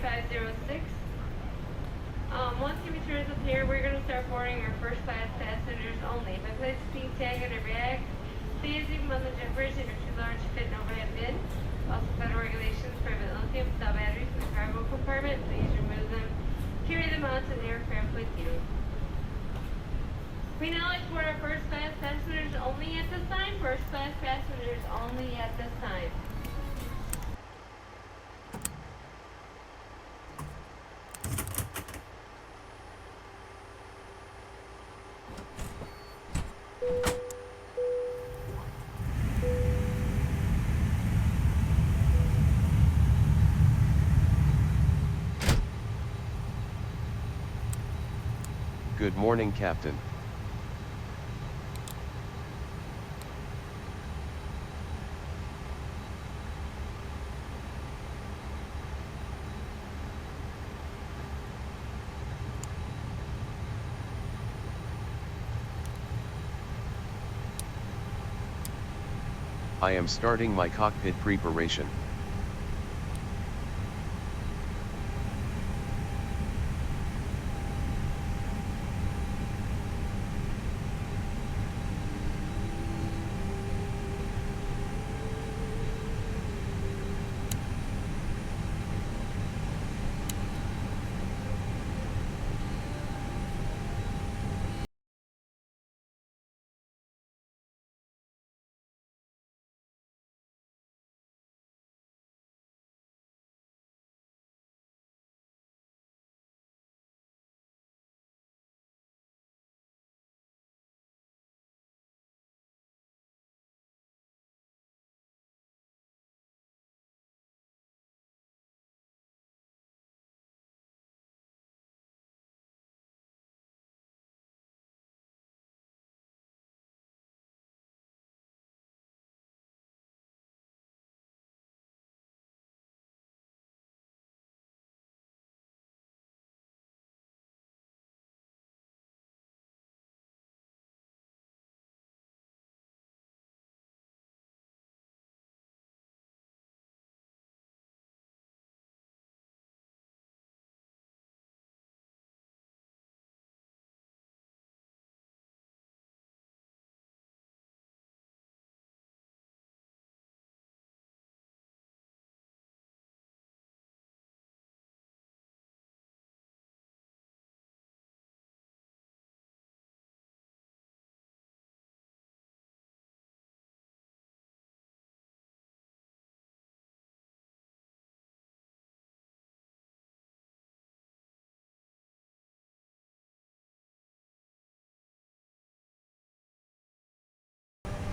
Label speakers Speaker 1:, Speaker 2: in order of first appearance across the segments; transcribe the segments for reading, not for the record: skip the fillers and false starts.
Speaker 1: JFK506. Once you return up here, we're going to start boarding our first class passengers only. By placing the seat tag on your bag, please leave them on the jet bridge and are too large to fit in overhead bin. Also, federal regulations prohibit lithium cell batteries in the cargo compartment. Please remove them. Carry them onto the aircraft with you. We now like to board our first class passengers only at this time. First class passengers only at this time.
Speaker 2: Good morning, Captain. I am starting my cockpit preparation.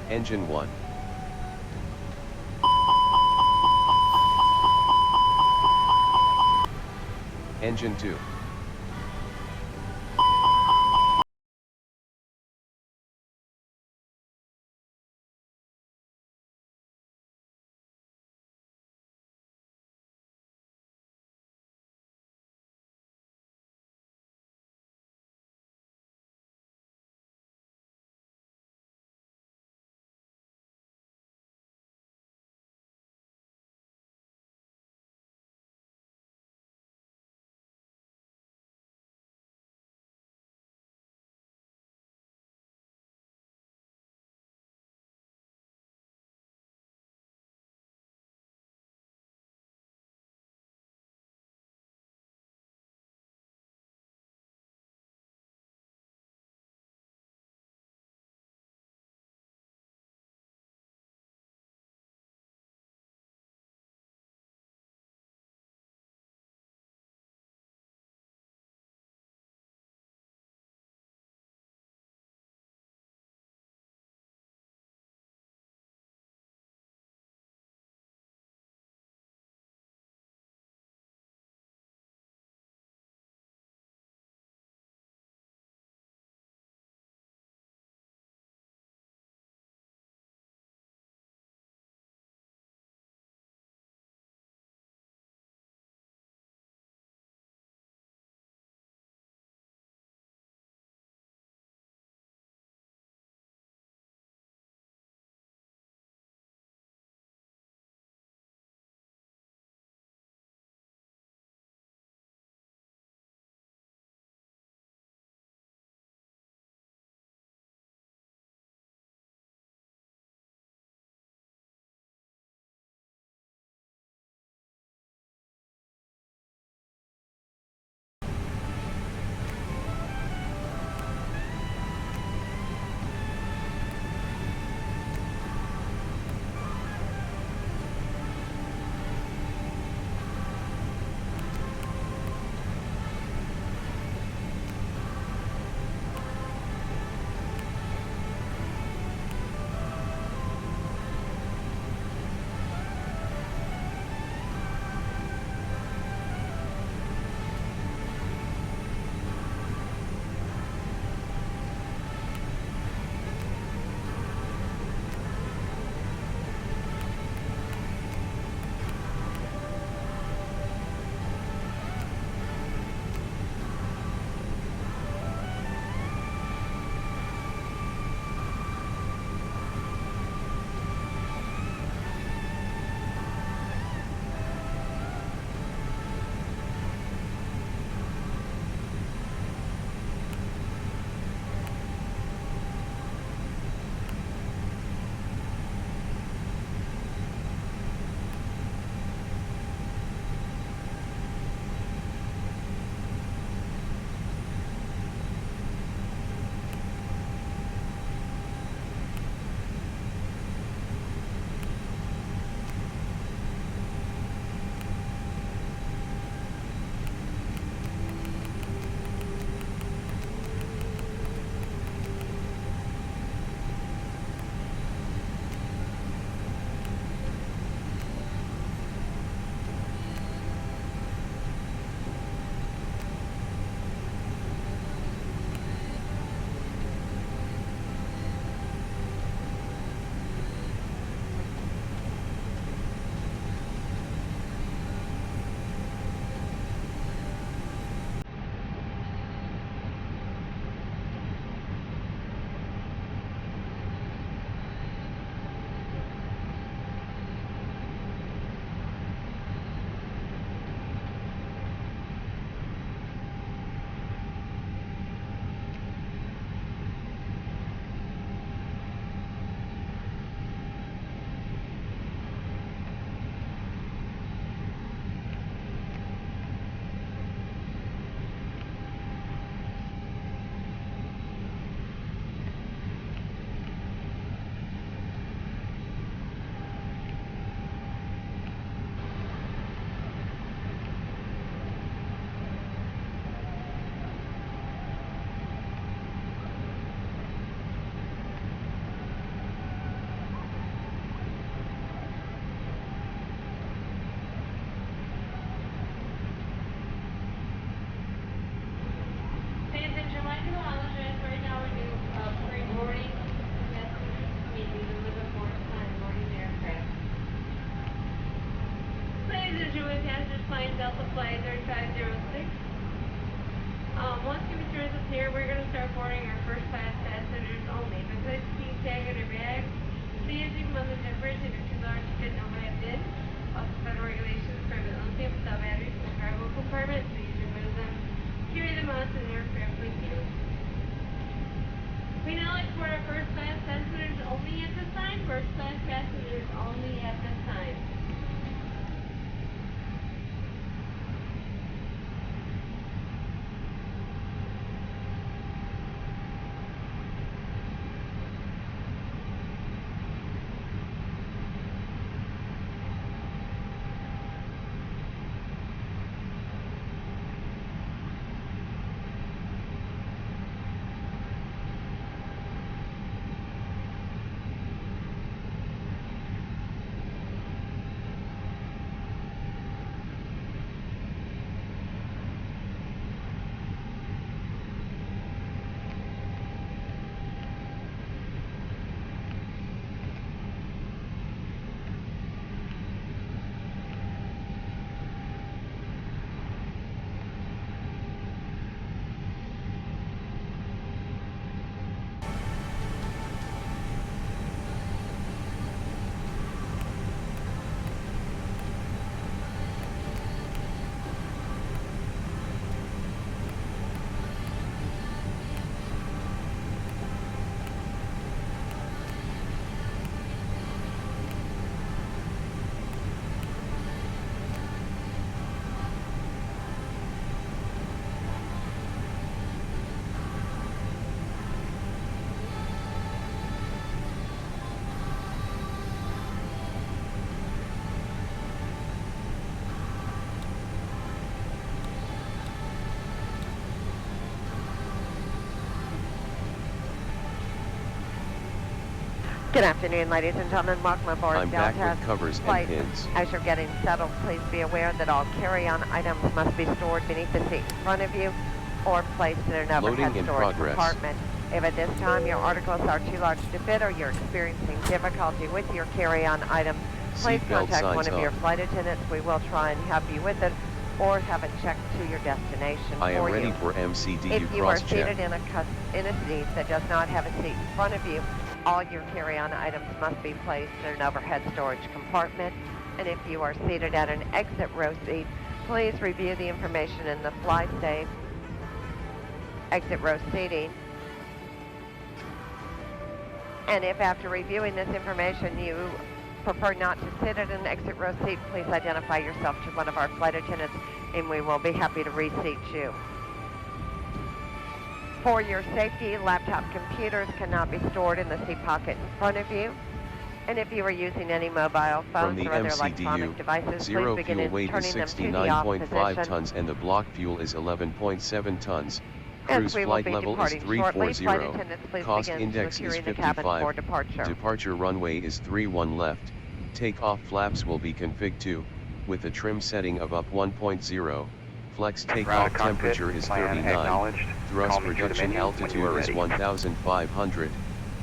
Speaker 2: Engine 1. Engine 2.
Speaker 1: 3506. Once you return us here, we're going to start boarding our first class passengers only. Because seat tag in your bag, please leave them on the zippers and if too large to fit no wrapped in. Also, federal regulations prohibit lithium without batteries in the cargo compartment. Please remove them. Carry them onto the aircraft with you. We now export our first class passengers only at this time. First class passengers only at this time.
Speaker 3: Good afternoon, ladies and gentlemen. Welcome aboard
Speaker 2: I'm back
Speaker 3: Delta
Speaker 2: with covers
Speaker 3: flight.
Speaker 2: and pins.
Speaker 3: As you're getting settled, please be aware that all carry-on items must be stored beneath the seat in front of you or placed in an overhead
Speaker 2: Loading in
Speaker 3: storage
Speaker 2: progress.
Speaker 3: compartment. If at this time your articles are too large to fit or you're experiencing difficulty with your carry-on items, please
Speaker 2: Seatbelt
Speaker 3: contact one
Speaker 2: signs
Speaker 3: of your
Speaker 2: up.
Speaker 3: flight attendants. We will try and help you with it or have it checked to your destination
Speaker 2: I am
Speaker 3: for
Speaker 2: ready
Speaker 3: you.
Speaker 2: for MCDU
Speaker 3: If you are
Speaker 2: cross-check.
Speaker 3: seated in a seat that does not have a seat in front of you, all your carry-on items must be placed in an overhead storage compartment. And if you are seated at an exit row seat, please review the information in the fly safe exit row seating. And if after reviewing this information you prefer not to sit at an exit row seat, please identify yourself to one of our flight attendants and we will be happy to reseat you. For your safety, laptop computers cannot be stored in the seat pocket in front of you. And if you are using any mobile
Speaker 2: From
Speaker 3: phones
Speaker 2: the
Speaker 3: or other electronic
Speaker 2: MCDU,
Speaker 3: devices,
Speaker 2: zero
Speaker 3: please begin
Speaker 2: fuel weight is
Speaker 3: turning them to the off
Speaker 2: 69.5
Speaker 3: position.
Speaker 2: tons and the block fuel is 11.7 tons.
Speaker 3: As
Speaker 2: Cruise
Speaker 3: we will
Speaker 2: flight
Speaker 3: be
Speaker 2: level is
Speaker 3: departing shortly, flight
Speaker 2: 340.
Speaker 3: attendants, please
Speaker 2: Cost
Speaker 3: begin
Speaker 2: index is
Speaker 3: securing the cabin
Speaker 2: 55.
Speaker 3: for departure.
Speaker 2: Departure runway is 31 left. Takeoff flaps will be configured to, with a trim setting of up 1.0. Flex takeoff temperature is 39. Thrust projection altitude is 1,500.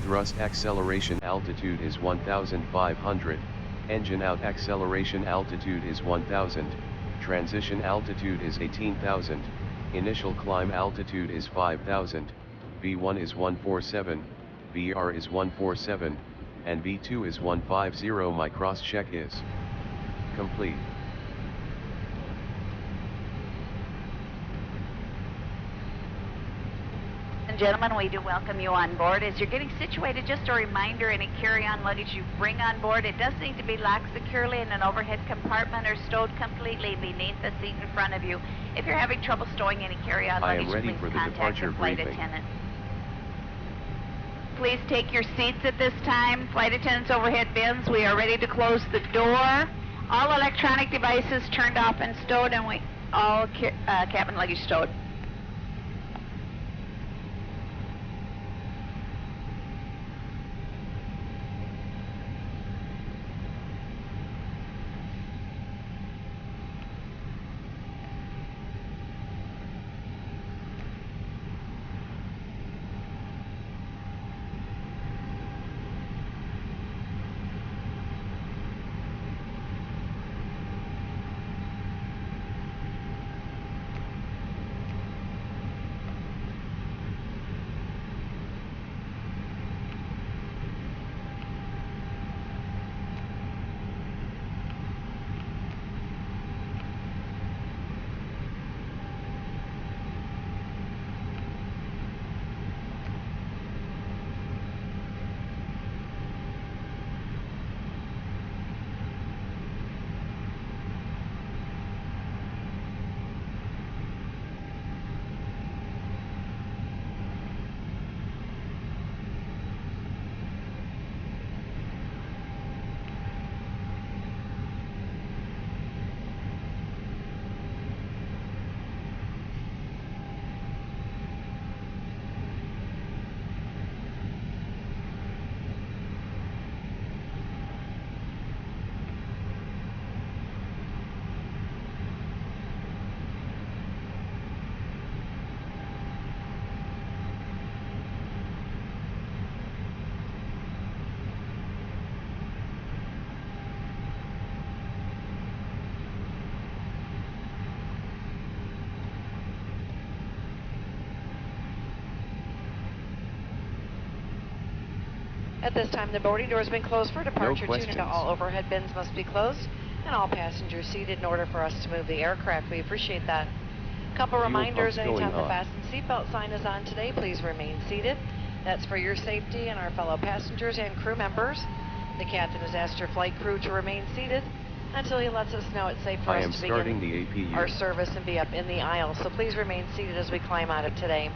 Speaker 2: Thrust acceleration altitude is 1,500. Engine out acceleration altitude is 1,000. Transition altitude is 18,000. Initial climb altitude is 5,000. V1 is 147. VR is 147. And V2 is 150. My cross check is complete.
Speaker 4: Gentlemen, we do welcome you on board. As you're getting situated, just a reminder, any carry-on luggage you bring on board, it does need to be locked securely in an overhead compartment or stowed completely beneath the seat in front of you. If you're having trouble stowing any carry-on
Speaker 2: I
Speaker 4: luggage,
Speaker 2: am ready
Speaker 4: please
Speaker 2: for the
Speaker 4: contact
Speaker 2: departure
Speaker 4: your flight
Speaker 2: briefing.
Speaker 4: attendant. Please take your seats at this time. Flight attendants, overhead bins, we are ready to close the door. All electronic devices turned off and stowed, and all cabin luggage stowed.
Speaker 5: At this time, the boarding door has been closed for departure. Tune into all overhead bins must be closed and all passengers seated in order for us to move the aircraft. We appreciate that. Couple reminders, anytime the fasten seatbelt sign is on today, please remain seated. That's for your safety and our fellow passengers and crew members. The captain has asked your flight crew to remain seated until he lets us know it's safe for us to begin our service and be up in the aisle. So please remain seated as we climb out of today.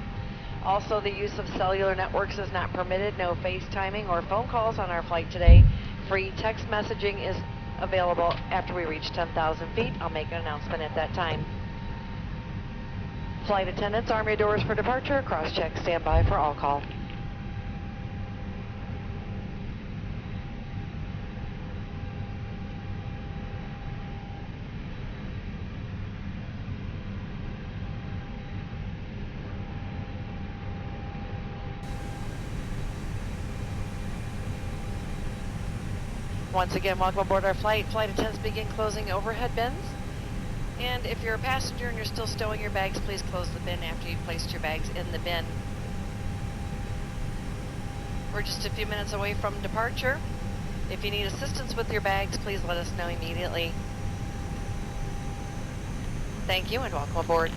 Speaker 5: Also, the use of cellular networks is not permitted. No FaceTiming or phone calls on our flight today. Free text messaging is available after we reach 10,000 feet. I'll make an announcement at that time. Flight attendants, arm your doors for departure. Cross-check, stand by for all call. Once again, welcome aboard our flight. Flight attendants begin closing overhead bins. And if you're a passenger and you're still stowing your bags, please close the bin after you've placed your bags in the bin. We're just a few minutes away from departure. If you need assistance with your bags, please let us know immediately. Thank you and welcome aboard.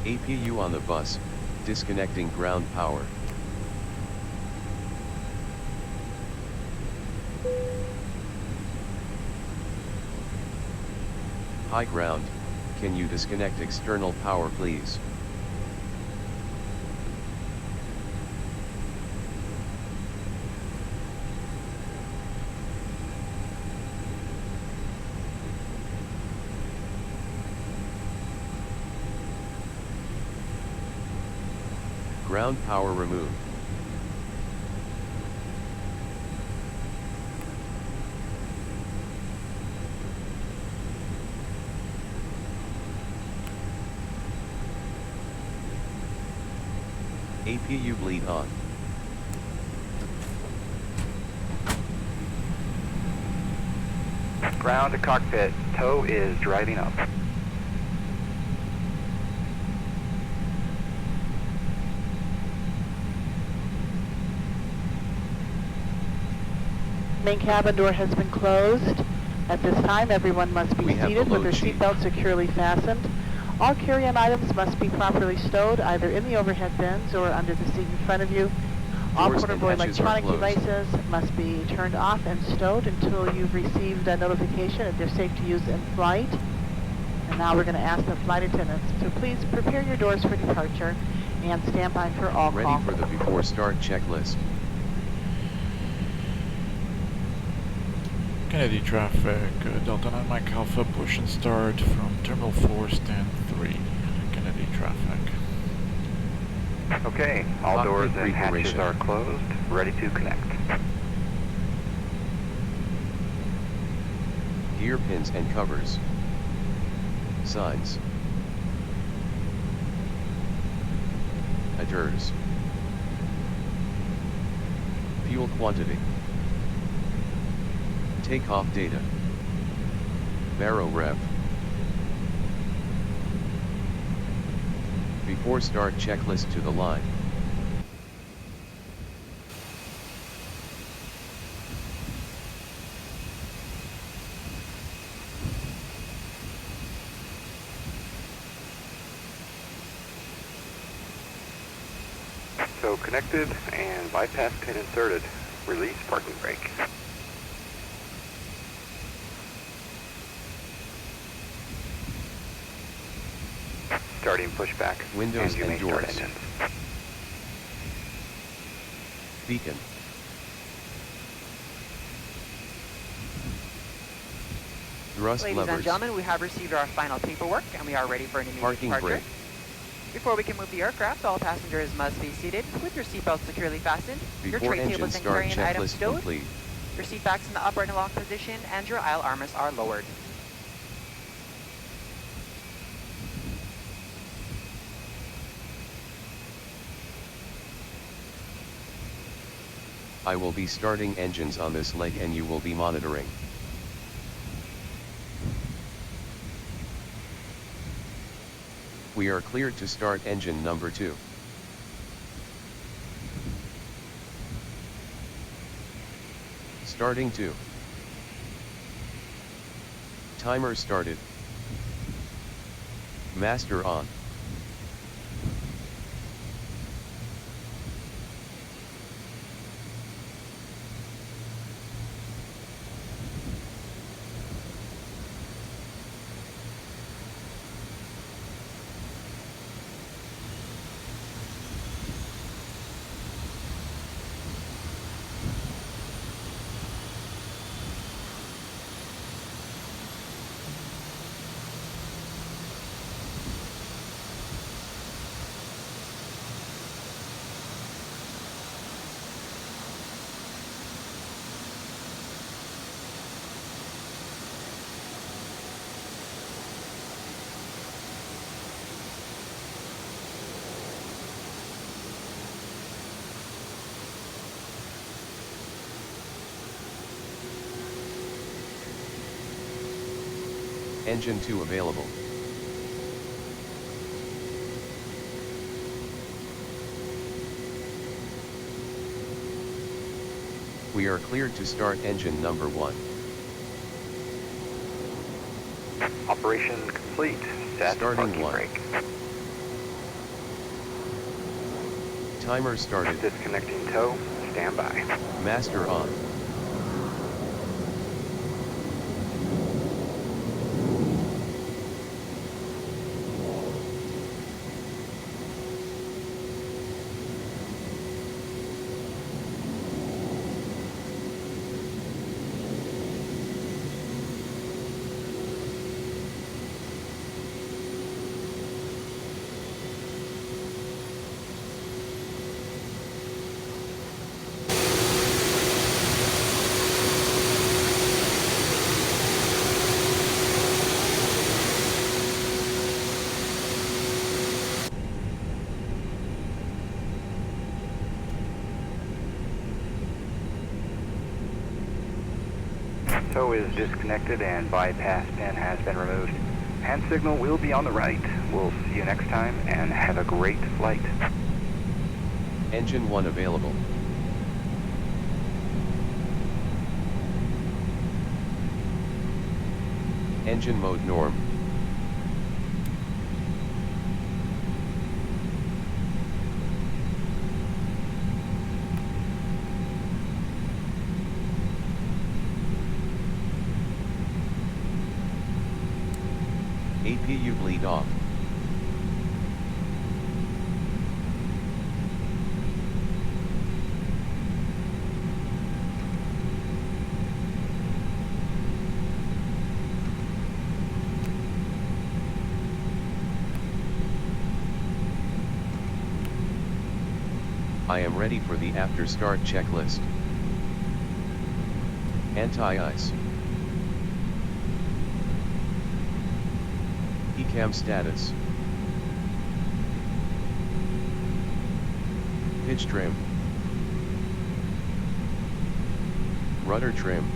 Speaker 2: APU on the bus, disconnecting ground power. High ground, can you disconnect external power please? Ground power removed. APU bleed on.
Speaker 6: Ground to cockpit, tow is driving up.
Speaker 7: Main cabin door has been closed. At this time, everyone must be seated with their seatbelt securely fastened. All carry-on items must be properly stowed either in the overhead bins or under the seat in front of you. All portable electronic devices must be turned off and stowed until you've received a notification that they're safe to use in flight. And now we're going to ask the flight attendants to please prepare your doors for departure and stand by for all call.
Speaker 2: Ready for the before start checklist.
Speaker 8: Kennedy traffic, Delta 9 Mike Alpha, push and start from Terminal 4, stand 3, Kennedy traffic.
Speaker 6: Okay, all doors and hatches are closed, ready to connect.
Speaker 2: Gear pins and covers. Signs. Headers. Fuel quantity. Takeoff data. Baro rev. Before start checklist to the line.
Speaker 6: So connected and bypass pin inserted. Release parking brake. Starting pushback.
Speaker 2: Windows and doors.
Speaker 6: Engines.
Speaker 2: Beacon. Thrust
Speaker 9: Ladies
Speaker 2: levers.
Speaker 9: and gentlemen, we have received our final paperwork and we are ready for an immediate
Speaker 2: Parking
Speaker 9: departure.
Speaker 2: brake.
Speaker 9: Before we can move the aircraft, all passengers must be seated with your seatbelts securely fastened, your
Speaker 2: Before
Speaker 9: tray
Speaker 2: engine
Speaker 9: tables and
Speaker 2: start
Speaker 9: carrying items
Speaker 2: checklist
Speaker 9: stowed,
Speaker 2: complete.
Speaker 9: your seat backs in the upright and locked position, and your aisle armrests are lowered.
Speaker 2: I will be starting engines on this leg and you will be monitoring. We are cleared to start engine number 2. Starting 2. Timer started. Master on. Engine 2 available. We are cleared to start engine number 1.
Speaker 6: Operation complete. Set
Speaker 2: Starting 1.
Speaker 6: brake.
Speaker 2: Timer started.
Speaker 6: Disconnecting tow. Stand by.
Speaker 2: Master on.
Speaker 6: Tow is disconnected and bypass pin has been removed. Hand signal will be on the right. We'll see you next time and have a great flight.
Speaker 2: Engine 1 available. Engine mode norm. APU bleed off. I am ready for the after start checklist. Anti-ice. ECAM status. Pitch trim. Rudder trim.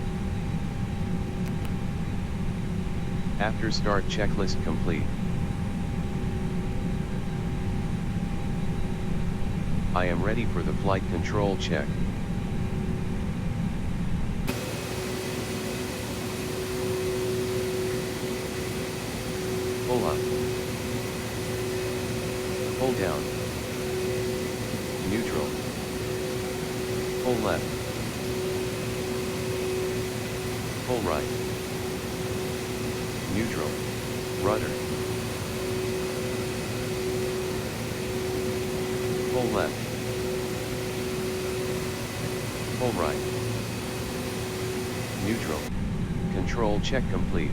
Speaker 2: After start checklist complete. I am ready for the flight control check. Pull up. Pull down. Neutral. Pull left. Pull right. Neutral. Rudder. Pull left. Pull right. Neutral. Control check complete.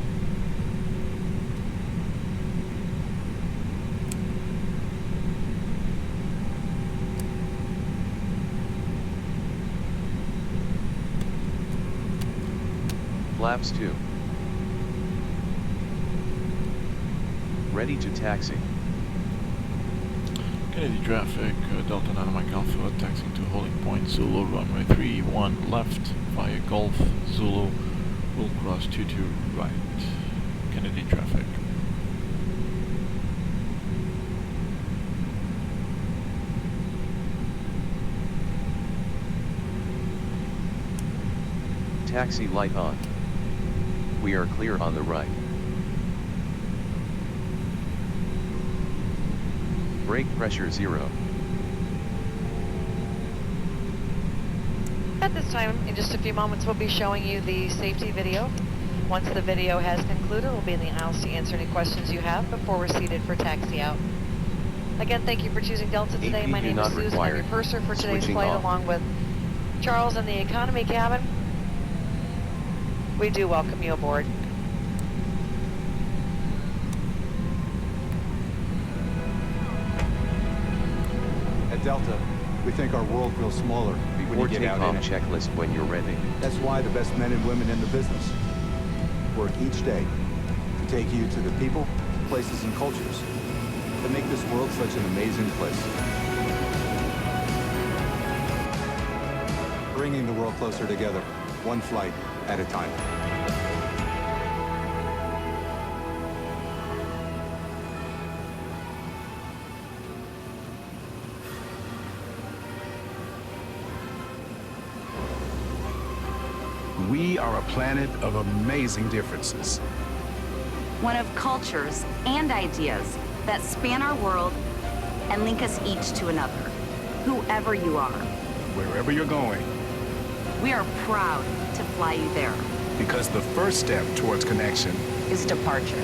Speaker 2: Flaps 2. Ready to taxi.
Speaker 8: Kennedy traffic, Delta 9 Mike Alpha, taxiing to holding point Zulu runway 31 left via Golf Zulu will cross 22 right. Kennedy traffic.
Speaker 2: Taxi light on. We are clear on the right. Brake pressure 0.
Speaker 5: At this time, in just a few moments, we'll be showing you the safety video. Once the video has concluded, we'll be in the aisles to answer any questions you have before we're seated for taxi out. Again, thank you for choosing Delta today. My name is Susan. I'm your purser for today's flight, along with Charles in the economy cabin. We do welcome you aboard.
Speaker 10: At Delta, we think our world feels smaller
Speaker 2: Before
Speaker 10: when you get out in
Speaker 2: takeoff
Speaker 10: it.
Speaker 2: checklist when you're ready.
Speaker 10: That's why the best men and women in the business work each day to take you to the people, places, and cultures that make this world such an amazing place. Bringing the world closer together, one flight at a time.
Speaker 11: We are a planet of amazing differences.
Speaker 12: One of cultures and ideas that span our world and link us each to another, whoever you are.
Speaker 11: Wherever you're going.
Speaker 12: We are proud to fly you there.
Speaker 11: Because the first step towards connection
Speaker 12: is departure.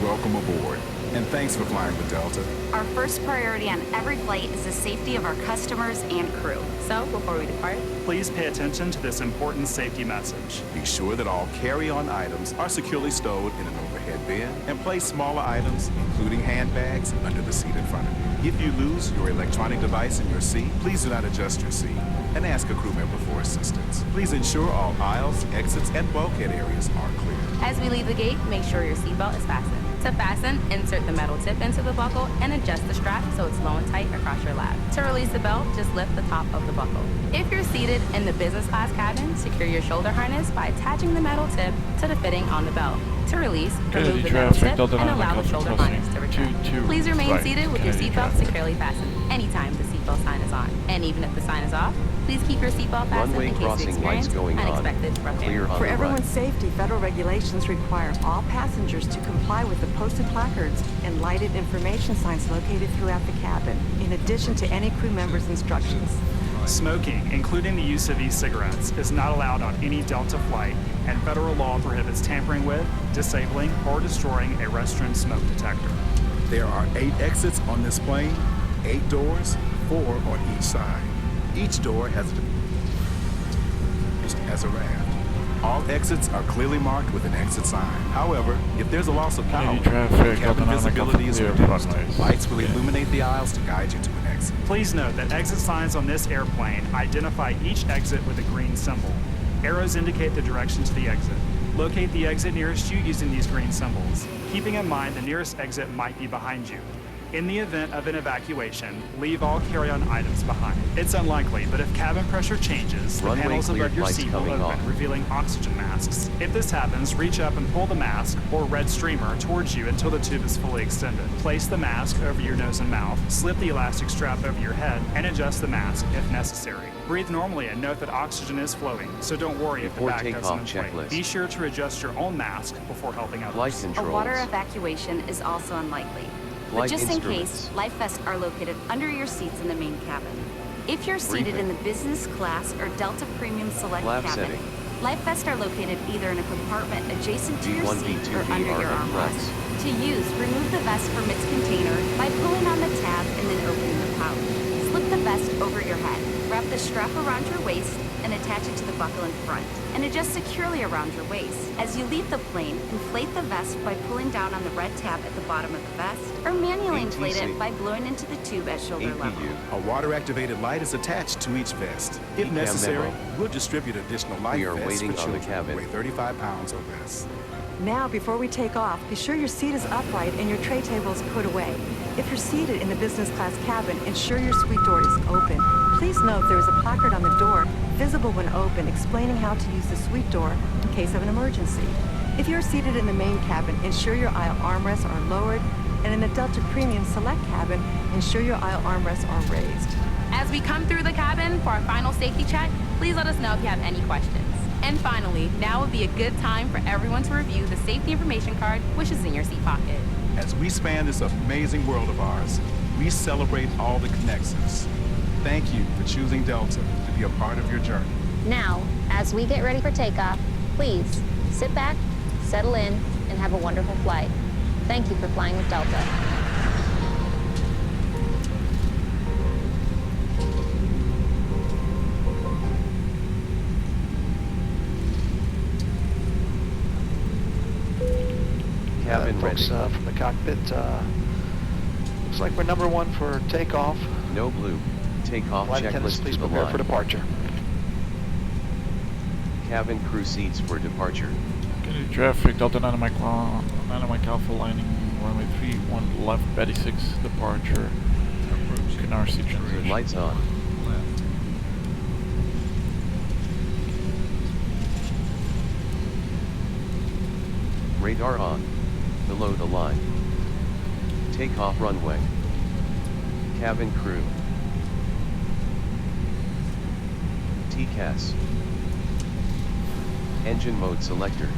Speaker 11: Welcome aboard, and thanks for flying with Delta.
Speaker 12: Our first priority on every flight is the safety of our customers and crew. So, before we depart,
Speaker 13: please pay attention to this important safety message.
Speaker 11: Be sure that all carry-on items are securely stowed in an overhead bin, and place smaller items, including handbags, under the seat in front of you. If you lose your electronic device in your seat, please do not adjust your seat and ask a crew member for assistance. Please ensure all aisles, exits, and bulkhead areas are clear.
Speaker 14: As we leave the gate, make sure your seatbelt is fastened. To fasten, insert the metal tip into the buckle and adjust the strap so it's low and tight across your lap. To release the belt, just lift the top of the buckle. If you're seated in the business class cabin, secure your shoulder harness by attaching the metal tip to the fitting on the belt. To release, remove the metal tip and allow the shoulder harness to return. Please remain seated with your seatbelt securely fastened anytime the seatbelt sign is on. And even if the sign is off, please keep your seatbelt fastened in case you experience unexpected disruption.
Speaker 15: For everyone's safety, federal regulations require all passengers to comply with the posted placards and lighted information signs located throughout the cabin, in addition to any crew member's instructions.
Speaker 13: Smoking, including the use of e-cigarettes, is not allowed on any Delta flight, and federal law prohibits tampering with, disabling, or destroying a restroom smoke detector.
Speaker 11: There are 8 exits on this plane, 8 doors, 4 on each side. Each door has a raft. All exits are clearly marked with an exit sign. However, if there's a loss of power, cabin visibility is reduced. Lights will illuminate the aisles to guide you to an exit.
Speaker 13: Please note that exit signs on this airplane identify each exit with a green symbol. Arrows indicate the direction to the exit. Locate the exit nearest you using these green symbols, keeping in mind the nearest exit might be behind you. In the event of an evacuation, leave all carry-on items behind. It's unlikely, but if cabin pressure changes, the panels above your seat will open, revealing oxygen masks. If this happens, reach up and pull the mask or red streamer towards you until the tube is fully extended. Place the mask over your nose and mouth, slip the elastic strap over your head, and adjust the mask if necessary. Breathe normally and note that oxygen is flowing, so don't worry if the bag doesn't inflate. Be sure to adjust your own mask before helping others.
Speaker 12: a water evacuation is also unlikely. But just in case, life vests are located under your seats in the main cabin. If you're seated in the business class or Delta Premium Select cabin, life vests are located either in a compartment adjacent to your seat or under your armrest. To use, remove the vest from its container by pulling on the tab and then opening the pouch. Slip the vest over your head. Wrap the strap around your waist and attach it to the buckle in front, and adjust securely around your waist. As you leave the plane, inflate the vest by pulling down on the red tab at the bottom of the vest, or manually inflate it by blowing into the tube at shoulder level.
Speaker 11: A water-activated light is attached to each vest. If necessary, we'll distribute additional light vests for children who weigh 35 pounds or less.
Speaker 15: Now, before we take off, be sure your seat is upright and your tray table is put away. If you're seated in the business class cabin, ensure your suite door is open. Please note there is a placard on the door, visible when open, explaining how to use the suite door in case of an emergency. If you're seated in the main cabin, ensure your aisle armrests are lowered, and in the Delta Premium Select cabin, ensure your aisle armrests are raised.
Speaker 14: As we come through the cabin for our final safety check, please let us know if you have any questions. And finally, now would be a good time for everyone to review the safety information card, which is in your seat pocket.
Speaker 11: As we span this amazing world of ours, we celebrate all the connections. Thank you for choosing Delta to be a part of your journey.
Speaker 16: Now, as we get ready for takeoff, please sit back, settle in, and have a wonderful flight. Thank you for flying with Delta.
Speaker 2: Cabin ready.
Speaker 17: Folks from the cockpit, looks like we're number 1 for takeoff.
Speaker 2: No blue. Takeoff
Speaker 17: Flight attendants,
Speaker 2: checklist
Speaker 17: please
Speaker 2: to the
Speaker 17: prepare
Speaker 2: line.
Speaker 17: for departure.
Speaker 2: Cabin crew seats for departure.
Speaker 8: Kennedy traffic, Delta 9 Mike Alpha lining runway 31 left, Betty 6 departure. Canarsie transition.
Speaker 2: Lights on. Radar on. Below the line. Takeoff runway. Cabin crew. TCAS. Engine mode selector.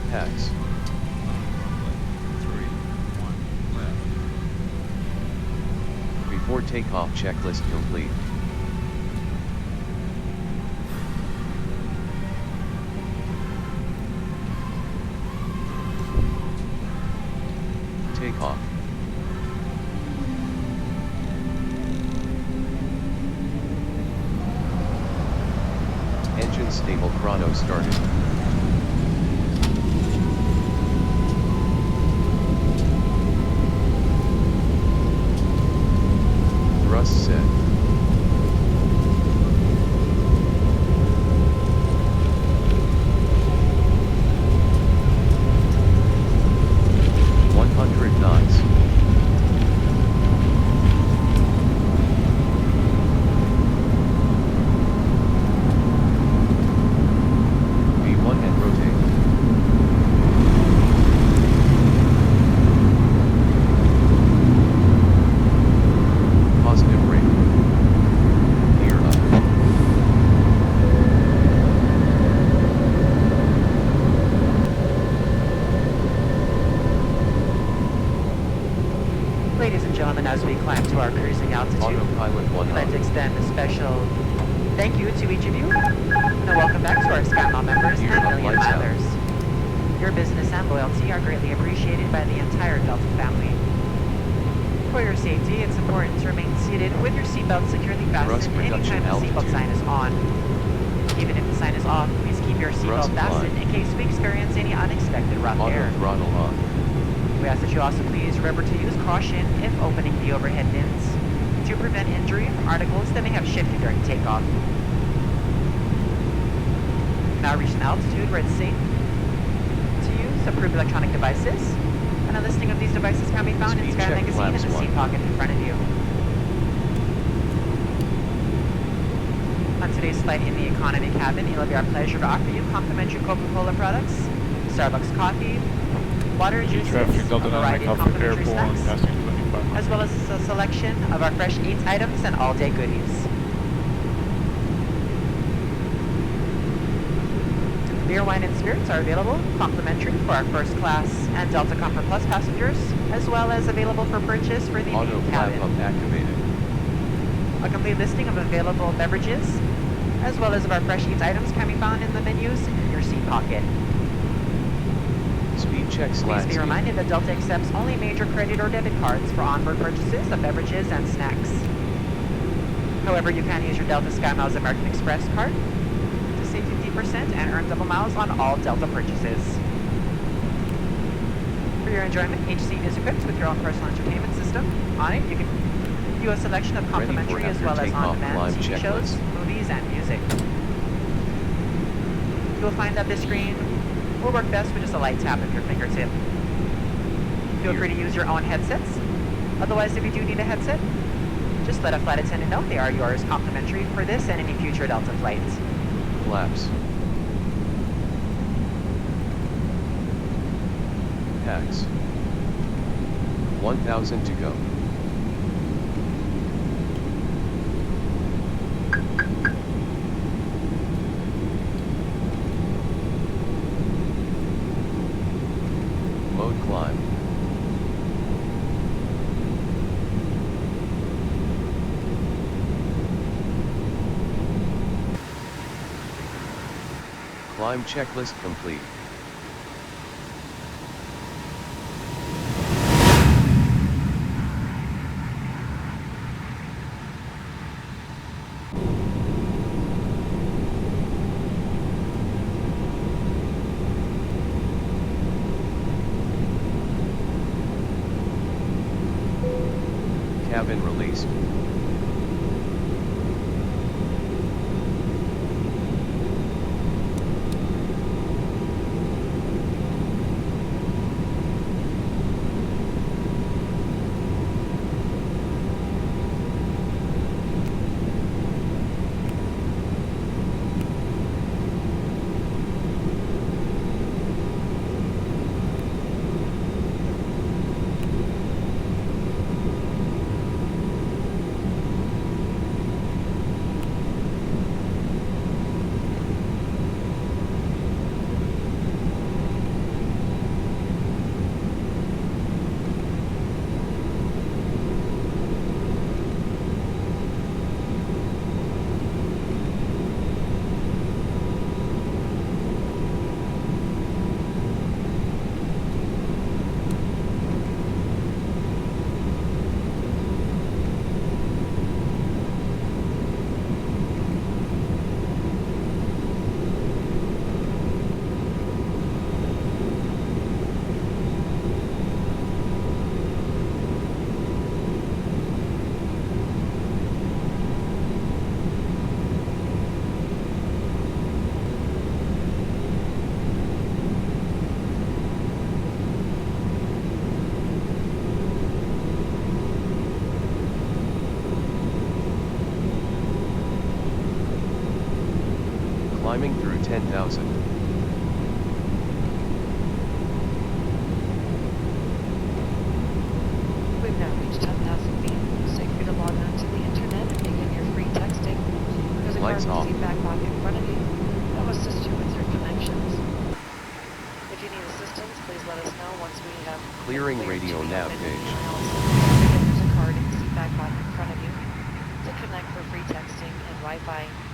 Speaker 2: PAX. 3, 1, left. Before takeoff checklist complete. Takeoff. Engine stable chrono started. Thrust set.
Speaker 9: As we climb to our cruising altitude, I'd like to extend a special thank you to each of you, and welcome back to our SkyMiles members and Million Milers. Your business and loyalty are greatly appreciated by the entire Delta family. For your safety, it's important to remain seated with your seatbelt securely fastened anytime the seatbelt sign is on. Even if the sign is off, please keep your seatbelt fastened in case we experience any unexpected rough air.
Speaker 2: Throttle on.
Speaker 9: We ask that you also please remember to use caution if opening the overhead bins to prevent injury from articles that may have shifted during takeoff. Now reach an altitude where it's safe to use approved electronic devices, and a listing of these devices can be found in Sky Magazine in the seat pocket in front of you. On today's flight in the economy cabin, it'll be our pleasure to offer you complimentary Coca-Cola products, Starbucks coffee, water, juices, a variety of complimentary snacks, as well as a selection of our fresh eats items and all-day goodies. Beer, wine, and spirits are available complimentary for our first class and Delta Comfort Plus passengers, as well as available for purchase for the main cabin.
Speaker 2: Activated.
Speaker 9: A complete listing of available beverages, as well as of our fresh eats items, can be found in the menus in your seat pocket.
Speaker 2: Speed check
Speaker 9: Please be reminded that Delta accepts only major credit or debit cards for onboard purchases of beverages and snacks. However, you can use your Delta SkyMiles American Express card to save 50% and earn double miles on all Delta purchases. For your enjoyment, each seat is equipped with your own personal entertainment system. On it, you can view a selection of complimentary as well as on-demand TV shows, movies, and music. You'll find that this screen will work best with just a light tap of your fingertip. Feel free to use your own headsets. Otherwise, if you do need a headset, just let a flight attendant know they are yours complimentary for this and any future Delta flights.
Speaker 2: Flaps. Packs. 1,000 to go. Mode climb. Climb checklist complete. Cabin released. Climbing through 10,000.
Speaker 5: We've now reached 10,000 feet. Safe for you to log on to the internet and begin your free texting. There's a
Speaker 2: Lights
Speaker 5: car
Speaker 2: off.
Speaker 5: seat back pocket in front of you that will assist you with your connections. If you need assistance, please let us know once we have
Speaker 2: Clearing radio nav page.
Speaker 5: Again, there's a card in the seat back pocket in front of you to connect for free texting and Wi-Fi.